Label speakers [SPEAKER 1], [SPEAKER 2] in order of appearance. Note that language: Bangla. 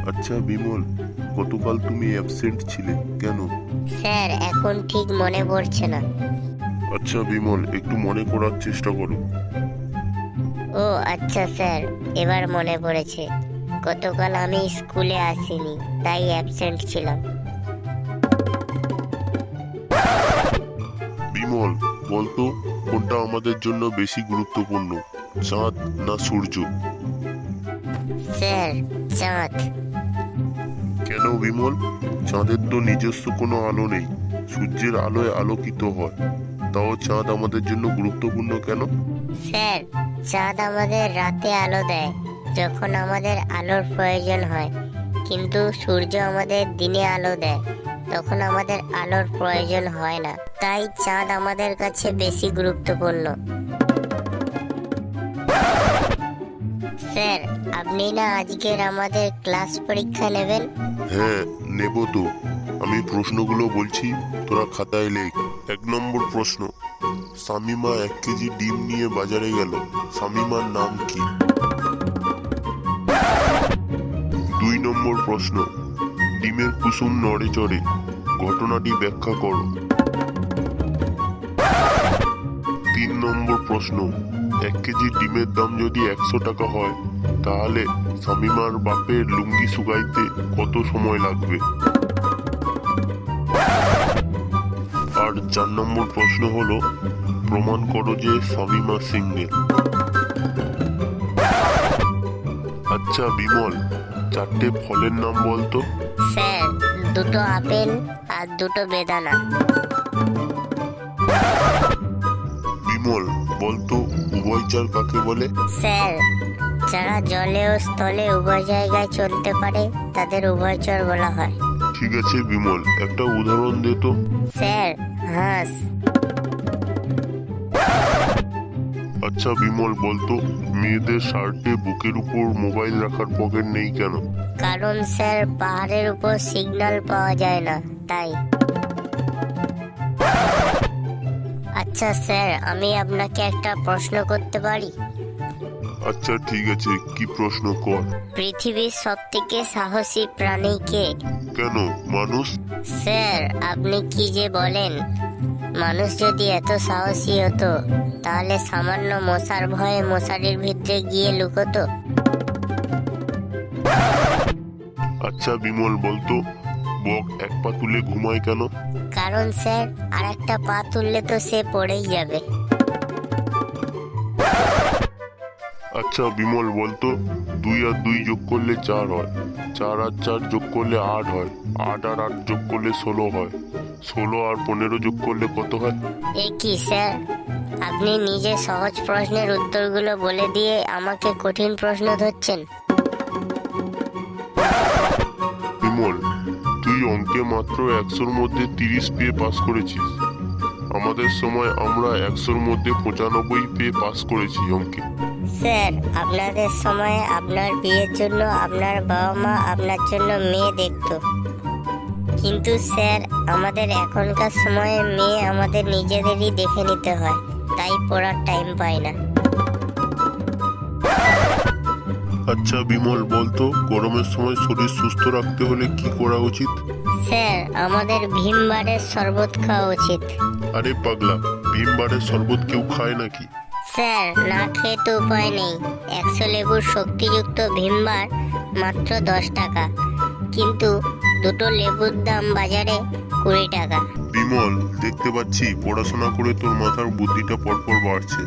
[SPEAKER 1] আচ্ছা বিমল, গতকাল তুমি অ্যাবসেন্ট ছিলে কেন?
[SPEAKER 2] স্যার এখন ঠিক মনে পড়ছে না।
[SPEAKER 1] আচ্ছা বিমল, একটু মনে করার চেষ্টা করো।
[SPEAKER 2] ও আচ্ছা স্যার, এবার মনে পড়েছে। গতকাল আমি স্কুলে আসিনি, তাই অ্যাবসেন্ট ছিলাম।
[SPEAKER 1] বিমল, বলতো কোনটা আমাদের জন্য বেশি গুরুত্বপূর্ণ, চাঁদ না সূর্য?
[SPEAKER 2] স্যার, চাঁদ।
[SPEAKER 1] কেন বিমল? চাঁদের তো নিজস্ব কোনো আলো নেই, সূর্যের আলোয় আলোকিত হয়। তাও চাঁদ আমাদের জন্য গুরুত্বপূর্ণ কেন?
[SPEAKER 2] স্যার, চাঁদ আমাদের রাতে আলো দেয় যখন আমাদের আলোর প্রয়োজন হয়, কিন্তু সূর্য আমাদের দিনে আলো দেয় তখন আমাদের আলোর প্রয়োজন হয় না। তাই চাঁদ আমাদের কাছে বেশি গুরুত্বপূর্ণ। স্যার, আপনি না আজকের আমাদের ক্লাস পরীক্ষা নেবেন?
[SPEAKER 1] হ্যাঁ, নেব তো। আমি প্রশ্নগুলো বলছি, তোরা খাতায় লেখ। 1 নম্বর প্রশ্ন, শামিমা 1 কেজি ডিম নিয়ে বাজারে গেল, শামিমার নাম কি? 2 নম্বর প্রশ্ন, ডিমের কুসুম নড়ে চড়ে, ঘটনাটি ব্যাখ্যা করো। 3 নম্বর প্রশ্ন, 1 কেজি ডিমের দাম যদি 100 টাকা হয়, তাহলে শামিমার বাপের লুঙ্গি শুকাইতে কত সময় লাগবে? আর 4 নম্বর প্রশ্ন হলো, প্রমাণ করো যে শামিমা সিঙ্গেল। আচ্ছা বিমল, 4টে ফলের নাম বলতো।
[SPEAKER 2] স্যার, 2টো আপেল আর 2টো বেদানা।
[SPEAKER 1] বিমল, বলতো উভয়চর কাকে বলে?
[SPEAKER 2] স্যার, যারা জলে ও স্থলে উভয় জায়গায় চলতে পারে তাদের উভয়চর বলা হয়।
[SPEAKER 1] ঠিক আছে বিমল, একটা উদাহরণ দে তো।
[SPEAKER 2] স্যার, হাঁস।
[SPEAKER 1] আচ্ছা বিমল, বলতো মেয়েদের শার্টে বুকের উপর মোবাইল রাখার পকেট নেই কেন?
[SPEAKER 2] কারণ স্যার, পাহাড়ের উপর সিগন্যাল পাওয়া যায় না, তাই। আচ্ছা স্যার, আমি আপনাকে একটা প্রশ্ন করতে পারি?
[SPEAKER 1] আচ্ছা ঠিক আছে, কি প্রশ্ন কর।
[SPEAKER 2] পৃথিবীর সব থেকে সাহসী প্রাণী কে?
[SPEAKER 1] কেন, মানুষ?
[SPEAKER 2] স্যার, আপনি কি যে বলেন! মানুষ যদি এত সাহসী হতো তাহলে সামান্য মশার ভয়ে মশারির ভিতরে গিয়ে লুকোতো।
[SPEAKER 1] আচ্ছা বিমল, বলতো বক 1 পা তুলে ঘুমায় কেন?
[SPEAKER 2] কারণ স্যার, আর একটা পা তুললে তো সে পড়েই যাবে।
[SPEAKER 1] আচ্ছা বিমল, বলতো 2 আর 2 যোগ করলে 4 হয়, 4 আর 4 যোগ করলে 8 হয়, 8 আর 8 যোগ করলে 16 হয়, 16 আর 15 যোগ করলে কত হয়?
[SPEAKER 2] এ কি স্যার, আপনি নিজে সহজ প্রশ্নের উত্তরগুলো বলে দিয়ে আমাকে কঠিন প্রশ্ন ধরছেন।
[SPEAKER 1] বিমল, তুই অঙ্কে মাত্র 100-র মধ্যে 30 পেয়ে পাস করেছিস। আমাদের সময় আমরা 100-র মধ্যে 95 পেয়ে পাস করেছি অঙ্কে।
[SPEAKER 2] স্যার, আপনাদের সময়ে আপনার বিয়ের জন্য আপনার বাবা মা আপনার জন্য মেয়ে দেখতো, কিন্তু স্যার আমাদের এখনকার সময়ে মেয়ে আমাদের নিজেদেরই দেখে নিতে হয়, তাই পড়ার টাইম পাই না।
[SPEAKER 1] আচ্ছা বিমল, বলতো গরমের সময় শরীর সুস্থ রাখতে হলে কি করা উচিত?
[SPEAKER 2] স্যার, আমাদের ভীমবারের শরবত খাওয়া উচিত।
[SPEAKER 1] আরে পাগলা, ভীমবারের শরবত কেউ খায় নাকি?
[SPEAKER 2] স্যার, না খেয়ে তো উপায় নেই। 100 লেবুর শক্তিযুক্ত ভীমবার মাত্র 10 টাকা, কিন্তু 2টো লেবুর দাম বাজারে 20 টাকা।
[SPEAKER 1] বিমল, দেখতে পাচ্ছি পড়াশোনা করে তোর মাথার বুদ্ধিটা পরপর বাড়ছে।